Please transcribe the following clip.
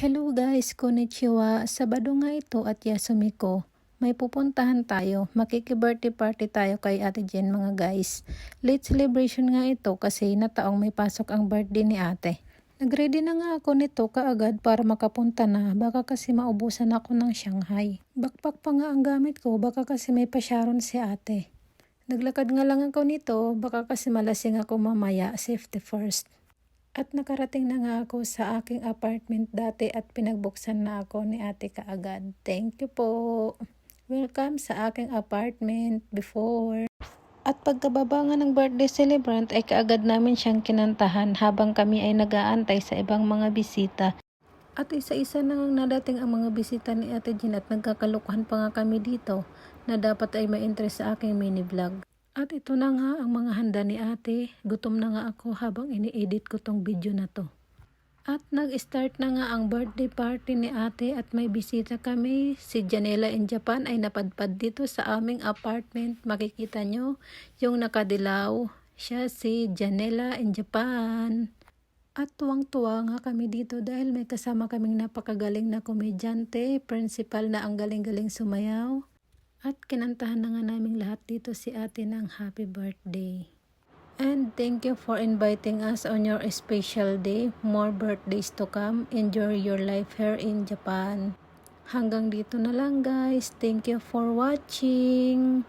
Hello guys, konnichiwa. Sabado nga ito at Yasumiko. May pupuntahan tayo. Makiki-birthday party tayo kay Ate Jen mga guys. Late celebration nga ito kasi nataong may pasok ang birthday ni ate. Nagready na nga ako nito kaagad para makapunta na. Baka kasi maubusan ako ng Shanghai. Backpack pa nga ang gamit ko, baka kasi may pasyaron si ate. Naglakad nga lang ako nito, baka kasi malasing ako mamaya, safety first. At nakarating na nga ako sa aking apartment dati at pinagbuksan na ako ni ate kaagad. Thank you po. Welcome sa aking apartment before. At pagkababa nga ng birthday celebrant ay kaagad namin siyang kinantahan habang kami ay nag-aantay sa ibang mga bisita. At isa-isa na nga nadating ang mga bisita ni Ate Jean at nagkakalukuhan pa nga kami dito na dapat ay ma-interest sa aking mini vlog. At ito na nga ang mga handa ni ate. Gutom na nga ako habang ini-edit ko tong video na to. At nag-start na nga ang birthday party ni ate at may bisita kami. Si Janela in Japan ay napadpad dito sa aming apartment. Makikita nyo yung nakadilaw. Siya si Janela in Japan. At tuwang-tuwa nga kami dito dahil may kasama kaming napakagaling na komedyante. Principal na ang galing-galing sumayaw. At kinantahan na nga naming lahat dito si ate ng happy birthday. And thank you for inviting us on your special day. More birthdays to come. Enjoy your life here in Japan. Hanggang dito na lang guys. Thank you for watching.